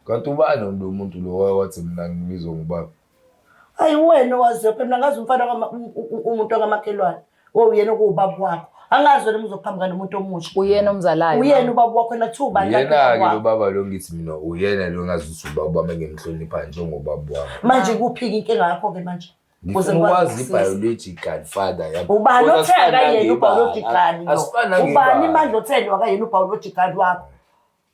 Kanti ubani lo muntu lo wathi mina ngibizwa ngubaba? Hayi wena owaziyo phela mina ngazi umfana umuntu ongamakhelwane. Uyena okuwubaba wakho. Angazi wena uzoqhamuka nomuntu omusha. Uyena omzalayo. Uyena ubaba wakho nathuba Uyena-ke lo baba lo ngithi mina uyena lo ngazi ukuthi ubaba wami engimhlonipha njengobaba wami. Manje kuphi inkinga yakho ke manje? Ngifuna ukwazi i-biological father yami. Ubani othela yena u-biological lo? Asifana Ubani manje othelwa kayena u-biological wakho?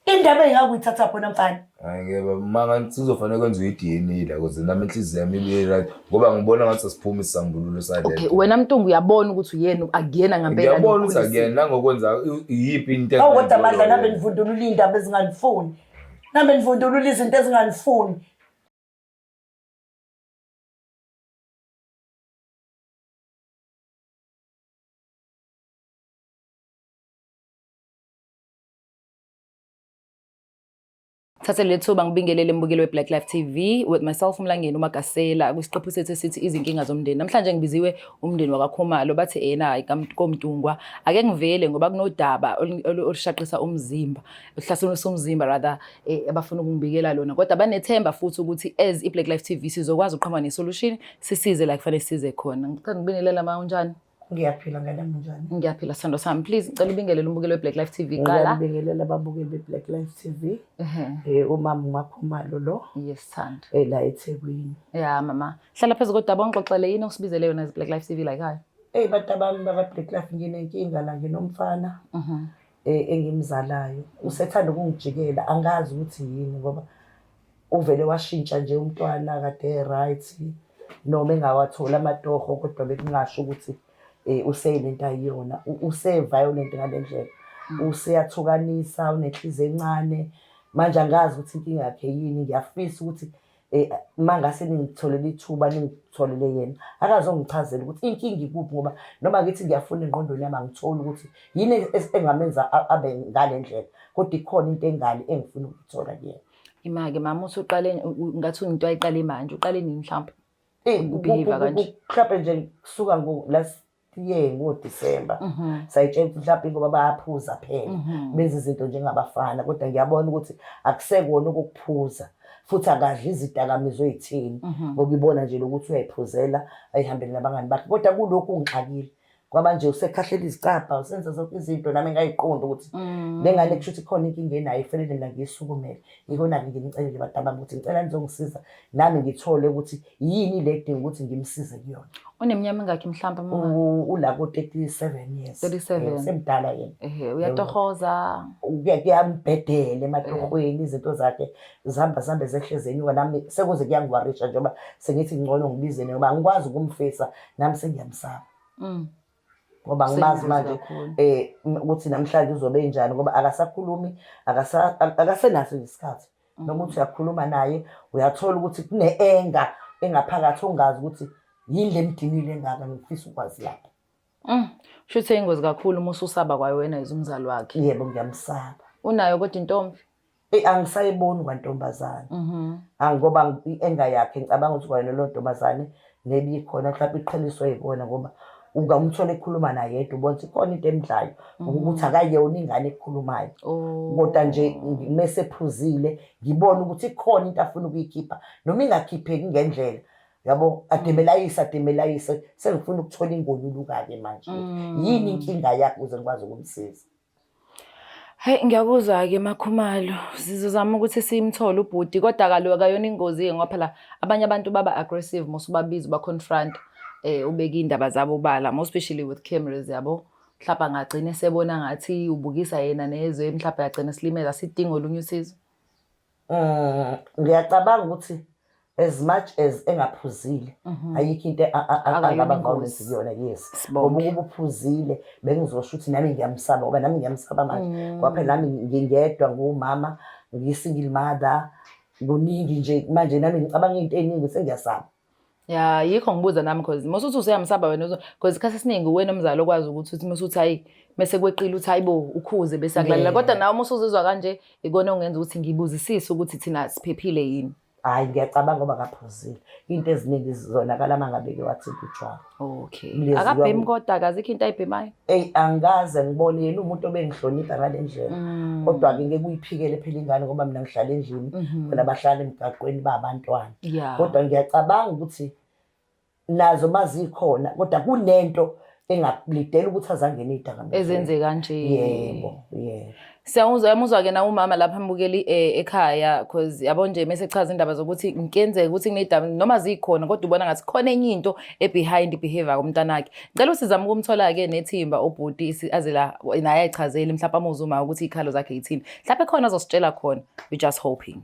Indaba engakuyithatha phona mfana. Hayi ngeke manga sizofanele kwenziwe i-DNA la ukuze nami inhliziyo yami ibe right ngoba ngibona ngathi asiphumi isisambululo sale. Okay, wena Mtungu uyabona ukuthi uyena akuyena ngempela. Ngiyabona ukuthi akuyena nangokwenza iyiphi into kodwa amandla nabe nivundulula indaba ezinganifuni. Nabe nivundulula izinto ezinganifuni. Thathe lethuba ngibingelele mbukeli weBlack Life TV with myself Mlangeni uMagasela kwisiqephu sethu esithi izinkinga zomndeni. Namhlanje ngibiziwe umndeni wakaKhumalo bathi hayi kaMtungwa ake ngivele ngoba kunodaba olushaqisa umzimba uhlaselo umzimba rather abafuna ukungibikela lona kodwa banethemba futhi ukuthi as iBlack Life TV sizokwazi uqhamuka nesolution sisize la kufanele size khona. Ngicela ngibingelela ma unjani? Ngiyaphila ngalami njani? Ngiyaphila sithando sami. Please ngicela ubingelele umbukeli weBlack Life TV qala. Ngiyabingelela ababukeli beBlack Life TV. Umama uMakhumalo lo. Yes thando. La eThekwini. Yeah mama. Hlala phezulu kodaba ngixoxele yini osibizele yona iBlack Life TV la ekhaya? Bantu abami bakaBlack Life nginenkinga la nginomfana. Engimzalayo. Usethanda ukungijikela angazi ukuthi yini ngoba uvele washintsha nje umntwana kade right noma engawathola amatoho kodwa bekungasho ukuthi useyilento ayiyona use-violent ngalendlela useyathukanisa unenhliziyo encane manje angazi ukuthi inkinga yakhe yini ngiyafisa ukuthi mangase ningitholele ithuba ningitholele yena akazongichazela ukuthi inkinga ikuphi ngoba noma ngithi ngiyafuna engqondweni yami angitholi ukuthi yini engamenza abe ngalendlela kodwa ikhona into engale engifuna ukuthola kuyena. Imake mama usuqale ngathi into ayiqale manje uqale nini mhlawumbe? Ubehave kanje mhlawumbe nje kusuka last year ngoDisemba sayitshela ukuthi mhlawumbe ngoba bayaphuza phela benza izinto njengabafana kodwa ngiyabona ukuthi akusekona ukuphuza futhi akadli izidakamizwa ezithini ngoba ibona nje ukuthi uyayiphuzela ayihambele nabangani bakhe kodwa kulokhu ungixakile ngoba nje usekhahlela izicapha usenza zonke izinto nami ngayiqonda ukuthi lengane kushuthi khona inkinga enayo ifanele mina ngiyisukumele ikona ke ngimcelele abantu abami ukuthi ngicela nizongisiza nami ngithole ukuthi yini le edinga ukuthi ngimsize kuyona. Uneminyaka mingaki mhlawumbe mama? Ula ko 37 years. 37. Semdala yena. Uyatohoza. Kuyambhedela ematohweni izinto zakhe zihamba zehlezeni nami sekuze kuyangiwarisha njengoba sengithi ngcono ngibizene ngoba ngikwazi ukumfisa nami sengiyamsaba. Ngoba ngimazi manje ukuthi namhlanje uzobe enjani ngoba akasakhulumi akasenaso isikhathi noma uthi uyakhuluma naye uyathola ukuthi kune-enga engaphakathi ongazi ukuthi yini lemdinile engaka ngifisa ukwazi lapho. Shuthi ingozi kakhulu uma ususaba kwayo wena izumzali wakhe. Yebo ngiyamsaba. Unayo kodwa intombi? Angisayiboni kwantombazane. Ngoba i-enga yakhe ngicabanga ukuthi kwayona lo ntombazane nebikhona mhlawumbe iqheliswe yikona ngoba ungamthola ekhuluma naye yedwa ubona ukuthi khona into emdlayo ukuthi akayona ingane ekhulumayo kodwa nje mase phuzile ngibona ukuthi ikhona into afuna ukuyikhipha noma ingakhipheki ngendlela yabo ademelayise sengifuna ukuthola ingonyuluka ke manje yini inkinga yakhe ukuze ngikwazi ukumsiza. Hey ngiyakuzwa ke Makhumalo sizozama ukuthi simthole ubhuti kodwa kaloku akayona ingozi ngoba phela abanye abantu baba aggressive mosubabiza ba confront ubeka indaba zabo ubala most especially with cameras yabo mhlawumbe angagcina sebona ngathi ubukisa yena nezwe mhlawumbe agcina silimeza sidinga olunye usizo. Ngiyacabanga ukuthi as much as engaphuzile ayikho into angaba violence kuyona yes ngoba ukuba uphuzile bengizosho ukuthi nami ngiyamsaba ngoba nami ngiyamsaba manje ngoba phela nami ngingedwa ngumama ngiyisingle mother kuningi nje manje nami ngicabanga into eningi sengiyasaba. Ya yikho ngibuza nami because mosuthi useyamsaba wena because isikhathi esiningi wena umzali okwazi ukuthi uthi mosuthi hayi bese kweqila uthi hayibo ukhuze bese akulalela kodwa nawe mosuzizwa kanje ikona ungenza ukuthi ngibuzisise ukuthi thina siphephile yini. Hayi ngiyacabanga ngoba akaphuzile. Into eziningi zizonakala mangabe wathinta utshwala. Okay. Akabhemi kodwa akazikho into ayibhemayo. Angikaze ngibone yena umuntu obengihlonipha ngale ndlela. Kodwa-ke ngeke uyiphikele phela ingane ngoba mina ngihlala endlini bona bahlala emgaqweni babantwana. Kodwa ngiyacabanga ukuthi nazo mazikhona kodwa kunento engakulidela ukuthi azangene idakamizwa. Ezenze kanje. Yebo. Siyamuzwa-ke na umama lapha ambukeli ekhaya because yabo nje mase echaza indaba zokuthi ngenzeka ukuthi kunedaba noma zikhona kodwa ubona ngathi khona enye into behind behavior komntanakhe. Ngicela usizame ukumthola-ke nethimba obhuti azela naye ayichazele mhlawumbe amuzuma ukuthi ikhalo zakhe yithini. Mhlawumbe khona azositshela khona. We just hoping.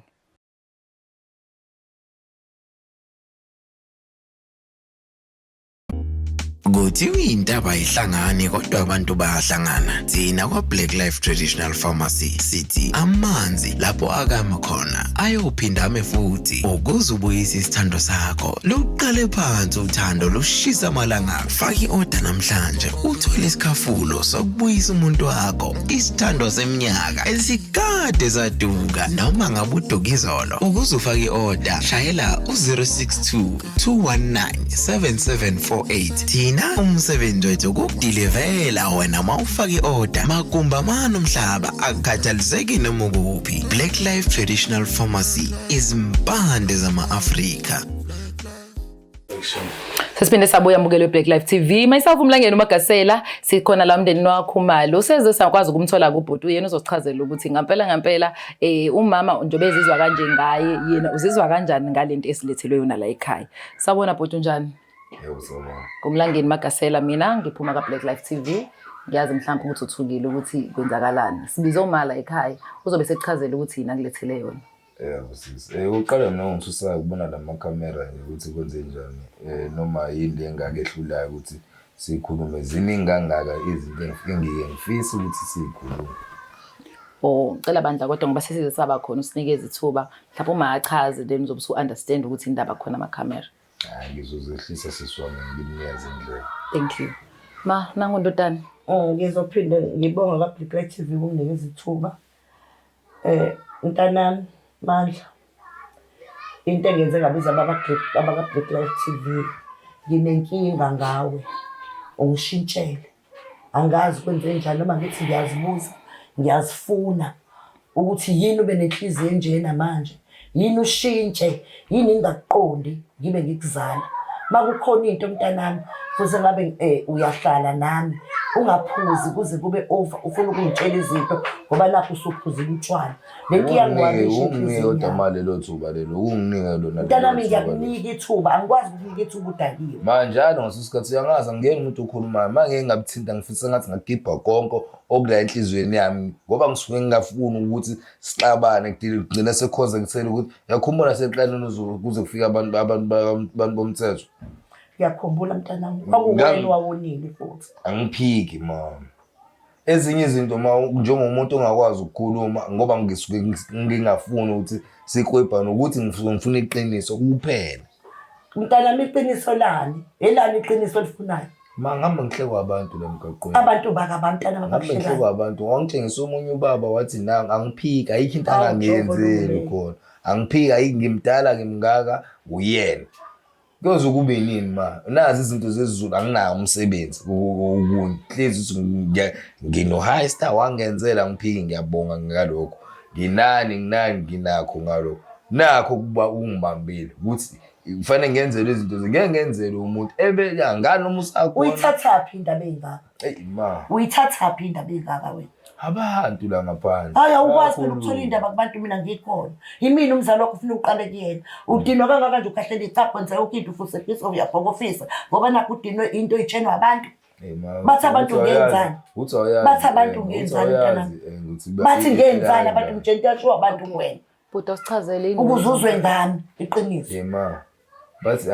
Kuthiwa indaba ayihlangani kodwa abantu bayahlangana. Thina kwa Black Life Traditional Pharmacy sithi amanzi lapho akama khona ayophinda ame futhi. Ukuze ubuyise isithando sakho, luqale phansi uthando lushisa amalanga. Faka i-order namhlanje uthole isikhafulo sokubuyisa umuntu wakho. Isithando seminyaka esikade saduka noma ngabe udukizolo. Ukuze ufake i-order shayela u-062 219 7748. Thina umsebenzi wethu ukudilivela wena mawufaka i-order makumba mano umhlaba akukhathaliseki noma ukuphi. Black Life Traditional Pharmacy izimpande zama-Afrika. Sesiphinde sabuya mbukelo Black Life TV. Myself uMlangeni uMagasela sikhona la umndeni wakho Seze sakwazi ukumthola kubhuti uyena uzosichazela ukuthi ngampela umama njobe ezizwa kanje ngaye yena uzizwa kanjani ngalento esilethelwe yona la ekhaya. Sabona bhuti unjani? Yebo sona. Kumlangeni Magasela mina ngiphuma ka Black Life TV. Ngiyazi mhlawumbe ukuthi uthukile ukuthi kwenzakalani. Sibiza umala ekhaya uzobe sekuchazela ukuthi yina ngilethele yona. Yebo sisi. Uqala mina ngithusa ukubona la camera ukuthi kwenze njani. Noma yini engakehlulayo ukuthi sikhulume ziningi kangaka izinto ngifisa ukuthi sikhulume. Ngicela bandla kodwa ngoba sesize saba khona usinikeze ithuba mhlawumbe uma achaze then uzobe usunderstand ukuthi indaba khona ama-camera. Ngizozehlisa siswami ngimnyaze indlela. Thank you. Ma nangu ndodana. Ngizophinde ngibonga ka Black Life TV ukunginikeza ithuba. Mntanami Mandla. Into engenze ngabiza abaka Black Life TV. Nginenkinga ngawe. Ungishintshele. Angazi kwenze njani noma ngithi ngiyazibuza, ngiyazifuna ukuthi yini ube nenhliziyo enjena manje. Yini ushintshe, yini ingakuqondi ngibe ngikuzala. Makukhona into mntanami futhi ngabe uyahlala nami ungaphuzi kuze kube over ufuna ukungitshela izinto ngoba lapho usuphuzile utshwala. Lento iyangwabisha inhliziyo. Unginike lelo thuba lelo. Unginike lona. Mntanami ngiyakunika ithuba, angikwazi ukukunika ithuba udakiwe. Manje ngasosikhathi uyangazi angiyeni umuntu okhulumayo. Manje ngingabithinta ngifisa ngathi ngagibha konke okula enhlizweni yami ngoba ngisuke ngingafuni ukuthi sixabane kugcina sekhoza ngithela ukuthi yakhumbula seqaleni ukuze kufika abantu bomthetho. Ngiyakhumbula mntanami. Kwakuwena wawonile futhi. Angiphiki mama. Ezinye izinto njengomuntu ongakwazi ukukhuluma ngoba ngisuke ngingafuni ukuthi sikwebhana ukuthi ngifuna iqiniso kuphela. Mntanami iqiniso lani? Elani iqiniso elifunayo? Ngihamba ngihlekwa abantu la emgaqweni. Abantu bakabantwana babahleka. Ngihlekwa abantu. Wangitshengisa omunye ubaba wathi nanga angiphiki ayikho into angangenzeli khona. Angiphiki ayikho ngimdala ngimngaka uyena. Kuyoze kube nini ma? Nazi izinto zezizulu anginayo umsebenzi okunye. Hlezi ukuthi ngino high star wangenzela ngiphiki ngiyabonga ngalokho. Nginakho ngalokho. Nakho kuba ungibambile ukuthi kufanele ngenzele izinto ngeke ngenzele umuntu ngani noma usakhona. Uyithathaphi indaba engaka? Ma. Uyithathaphi indaba engaka wena? Abantu la ngaphandle. Hayi awukwazi ukuthola indaba kubantu mina ngikhona. Yimina umzali wakho ufuna uqale kuyena. Udinwa kangaka nje ukhahlela ithaphu wenza yonke into futhi sephisa uyabhokofisa ngoba nakho udinwe into itshenwa abantu. Bathi abantu ngenzani? Bathi abantu ngenzani mntanami? Bathi ngenzani abantu mjenti yasho abantu kuwena. Bhuti asichazele ini? Ukuzuzwe ngami iqiniso. Ma. Bathi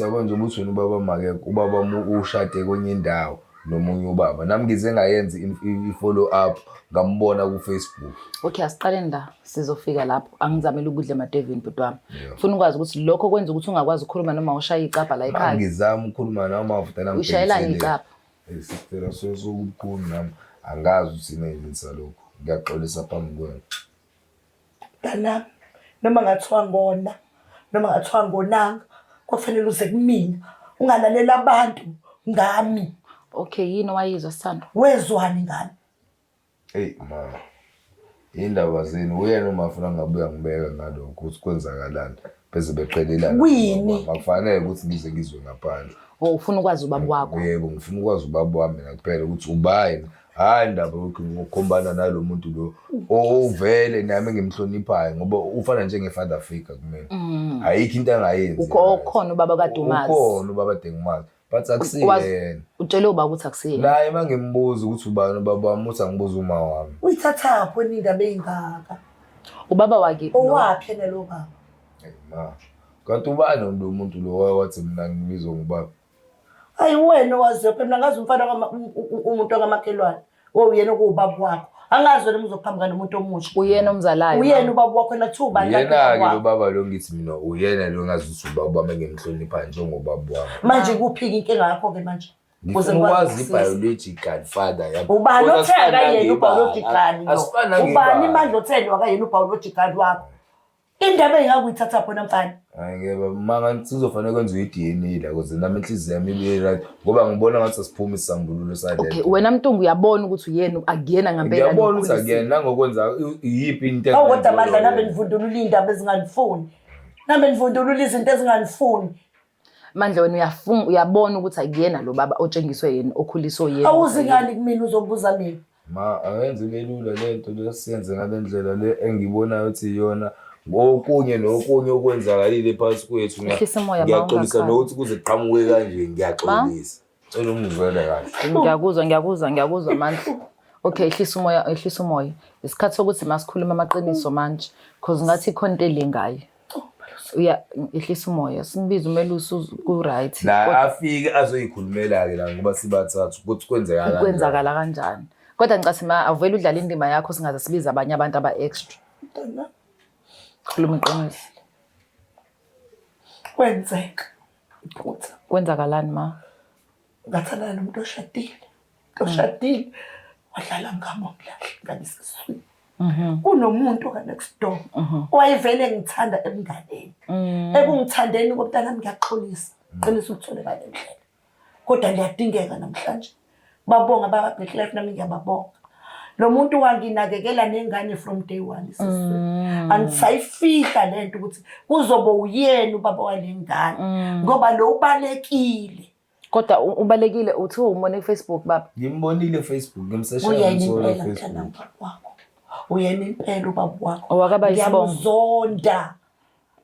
yabo nje ukuthi wena ubaba make ubaba ushade kwenye indawo nomunye ubaba. Nami ngize ngayenza i-follow up ngambona ku Facebook. Okay asiqale nda sizofika lapho. Angizamela ukudla emadevini bhuti wami. Ufuna ukwazi ukuthi lokho kwenza ukuthi ungakwazi ukukhuluma noma ushaya icapha la ekhaya. Ngizama ukukhuluma noma afuta nami. Ushayela icapha. Sicela sokukhulu nami angazi ukuthi nenza lokho. Ngiyaxolisa phambi kwenu. Noma ngathiwa ngona noma ngathiwa ngonanga kwakufanele uze kumina ungalalela abantu ngami. Okay, yini wayizwa sithando? Wezwani ngami? Hey ma, indaba zenu uyena uma afuna ngabuya ngibeka ngalokho ukuthi kwenzakalani bese beqhelelana. Wini? Akufanele ukuthi ngize ngizwe ngaphandle. Oh, ufuna ukwazi ubaba wakho? Yebo, ngifuna ukwazi ubaba wami kuphela ukuthi ubayini. Hayi indaba ngokukhombana nalo muntu lo ovele nami ngimhloniphayo ngoba ufana njenge-father figure kumina. Ayikho into angayenzi. Ukhona ubaba kaDumazi. Ukhona ubaba Dumazi. But akusiyena. Utshele ubaba ukuthi akusiyena. Naye mangimbuza ukuthi ubani ubaba wami uthi angibuza uma wami. Uyithathapho indaba ey'ngaka? Ubaba wakhe. Owaphi yena lo baba? Hey ma, kanti ubani lo muntu lo wathi mina ngibizwa ngubaba? Hayi wena owaziyo phela mina ngazi umfana umuntu wakamakhelwane. Uyena okuwubaba wakho. Angazi wena uzoqhamuka nomuntu omusha. Uyena omzalayo. Uyena ubaba wakho nathuba la. Yena-ke lo baba lo ngithi mina uyena lo ngazi ukuthi ubaba wami ngimhlonipha njengobaba wami. Manje kuphi inkinga yakho-ke manje? Ngifuna ukwazi i-biological father yami. Ubani othenda yena u-biological lo? Asifana Ubani imandla othenda wakayena u-biological wakho? Indaba engakuyithatha phona mfana. Hayi ngeke manga sizofanele kwenziwe i-DNA la ukuze nami inhliziyo yami ibe right ngoba ngibona ngathi asiphumi isisambululo sale. Okay, wena Mntungu uyabona ukuthi uyena akuyena ngempela. Ngiyabona ukuthi akuyena nangokwenza iyiphi into. Awu kodwa manje nabe nivundulula indaba ezinganifuni. Nabe nivundulula izinto ezinganifuni. Manje wena uyabona ukuthi akuyena lo baba otshengiswe yena okhuliswe yena. Awuzi ngani kumina uzobuza mina? Ma ayenze belula lento lesiyenze ngalendlela le engibonayo ukuthi iyona. Ngokunye nokunye okwenzakalile phakathi kwethu ngiyaxolisa nokuthi kuze qhamuke kanje ngiyaxolisa. Cela ungizwele kahle. Ngiyakuzwa manje. Okay, ehlisa umoya. Isikhathi sokuthi masikhuluma amaqiniso manje because ngathi ikhonto elengayo. Ehlisa umoya. Simbiza umelusi ku right. La afike azoyikhulumela ke la ngoba sibathathu ukuthi kwenzakala kanjani. Kodwa ngicasima avele udlala indima yakho singaze sibiza abanye abantu aba extra. Khuluma iqiniso. Kwenzeka iphutha. Kwenzakalani ma? Ngathana nomuntu oshadile. Wadlala ngami omlahle nganisiswini. Kunomuntu ka next door. Wayevele ngithanda emnganeni. Ekungithandeni komntanami ngiyaxolisa. Qinisa ukuthole ngale ndlela. Kodwa liyadingeka namhlanje. Babonga baba Black Life nami ngiyababonga. Lo muntu wanginakekela nengane from day one sisizwe. Angisayifihla lento ukuthi kuzobe uyena ubaba walengane ngoba lo ubalekile. Kodwa ubalekile uthi umone Facebook baba. Ngimbonile Facebook ngimseshaya ngithola Facebook. Uyena impela ubaba wakho. Owakaba isibongo.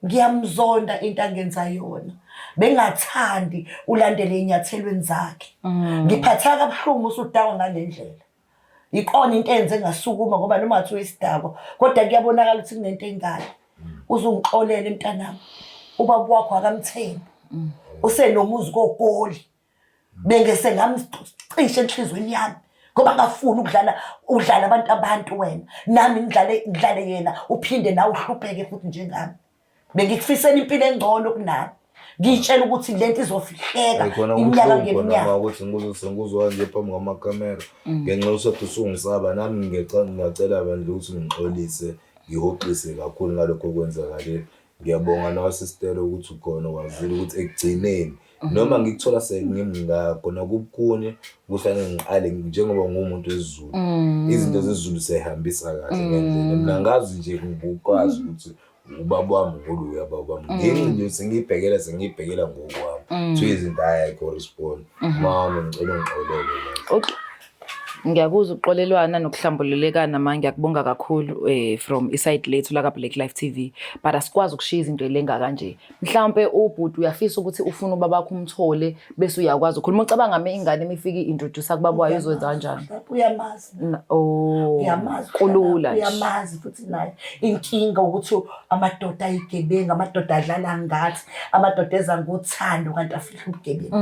Ngiyamzonda into angenza yona. Bengathandi ulandele inyathelweni zakhe. Ngiphatha kabuhlungu usudawa ngalendlela. Ikona into enze ngasukuma ngoba noma ngathi uyisidako kodwa kuyabonakala ukuthi kunento engane. Uzungixolela emntanami. Ubaba wakho akamthembi. Usenomuzi kogoli. Bengese ngamcishe enhlizweni yami ngoba ngafuna udlala abantu wena. Nami ngidlale yena uphinde nawe uhlupheke futhi njengami. Bengikufisela impilo engcono kunami. Ngitshela ukuthi lento izofihleka iminyaka ngeminyaka. Ukuthi ngizozwa nje phambi kwamakamera. Ngenxa ukuthi usungisaba nami ngiyacela bandla ukuthi ngixolise ngihoxise kakhulu ngalokho okwenzakalile. Ngiyabonga nawe sister ukuthi ukhona wazile ukuthi ekugcineni noma ngikuthola sengimngakho kubukhuni kufanele ngiqale njengoba ngumuntu wesiZulu. Izinto zesiZulu sehambisa kahle ngendlela. Mina ngazi nje ngikwazi ukuthi ubaba wami ngolu uyababa wami. Ngenxa sengiyibhekela ngokwami. So izinto correspond. Mama ngicela ungixolele. Okay. Ngiyakuzwa uxolelwana nokuhlambulelekana manje ngiyakubonga kakhulu from iside lethu la ka Black Life TV but asikwazi ukushiya izinto elenga kanje. Mhlawumbe ubhuti uyafisa ukuthi ufuna ubaba wakho umthole bese uyakwazi ukukhuluma ucabanga ingane emifika introduce kubaba wayo izwenza kanjani. Uyamazi. Uyamazi. Kulula. Uyamazi futhi naye inkinga ukuthi amadoda ayigebenga amadoda adlala ngathi amadoda eza ngothando kanti afihla ubugebengu.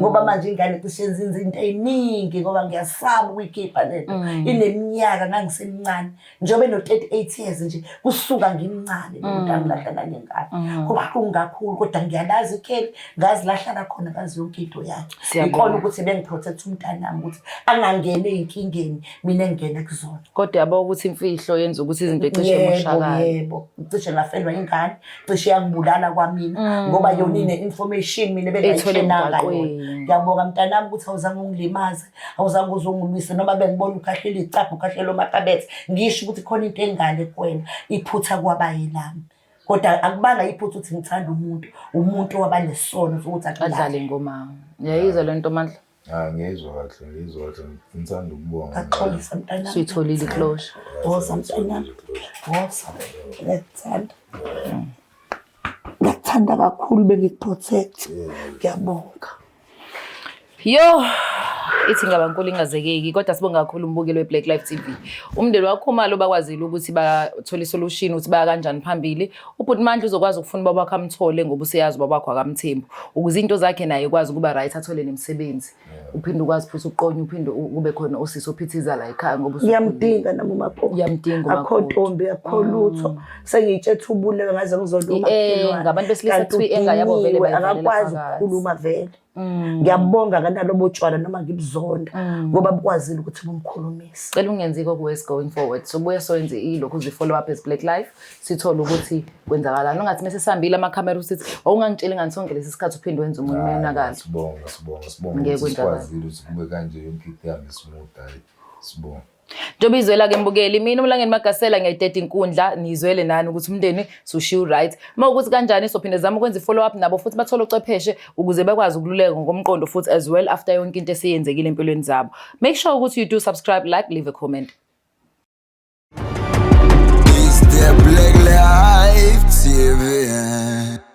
Ngoba manje ingane cishe izinto eziningi ngoba ngasaba ukuyikhipha lento ineminyaka ngangisemncane njengoba eno-38 years nje kusuka ngimncane nomuntu angilahlana nengane kubuhlungu kakhulu kodwa ngiyalazi ikheli ngazilahlala khona ngazi yonke into yakhe ikhona ukuthi bengiprotect umntanami ukuthi angangene ey'nkingeni mina engene kuzona kodwa yabo ukuthi imfihlo yenza ukuthi izinto ecishe moshakala yebo cishe ngafelwa ingane cishe yangibulala kwamina ngoba yona ine-information mina bengayithenanga yona ngiyabonga mntanami ukuthi awuzange ungilimaze awuzange uzungilwise noma bengibona ukhahlela icapha ukhahlela omakabethe ngisho ukuthi khona into engale kuwena iphutha kwabayelami kodwa akubanga iphutha ukuthi ngithanda umuntu waba nesono sokuthi adlale ingoma yayizwa le nto Mandla ngizwa kahle ngithanda ukubonga axolisa mntanami suyitholile iclosure woza mntanami woza ngiyakuthanda kakhulu bengikuprotect ngiyabonga yo ithi ngaba nkulu ingazekeki kodwa sibonga kakhulu umbukelo weBlack Life TV umndeni wakho Khumalo bakwazile ukuthi bathole isolution ukuthi baya kanjani phambili ubhuti Mandla uzokwazi ukufuna babakho amthole ngoba useyazi babakho akamthembu ukuze into zakhe naye ikwazi ukuba right athole nemisebenzi uphinde ukwazi futhi uqonye uphinde kube khona osisi ophithiza la ekhaya ngoba ngiyamdinga nami umakho uyamdinga akho ntombi akho lutho sengiyitshethe ubuleke ngaze ngizoluma ngabantu besilisa kuthi engayabo vele akakwazi ukukhuluma vele ngiyabonga kanalobo tshwala noma ngibuzonda ngoba bukwazile ukuthi bumkhulumise cela ungenziko kuwes going forward so buye soyenze ilokhu uzi follow up as Black Life sithola ukuthi kwenzakalani ungathi mase sihambile amakhamera usithi awungangitsheli nganisonke lesi sikhathi uphinde wenza umuntu menakala sibonga sikwazile ukuthi kube kanje yonke into yami smooth hayi sibonga njengoba izwela ke mbukeli mina uMlangeni Magasela ngiyayideda inkundla nizwele nani ukuthi umndeni sushiya right mawukuthi kanjani sophinde zama ukwenza follow up nabo futhi bathole ucepheshe ukuze bakwazi ukululeka ngokomqondo futhi as well after yonke into esiyenzekile empilweni zabo make sure ukuthi you do subscribe like leave a comment It's the Black Life TV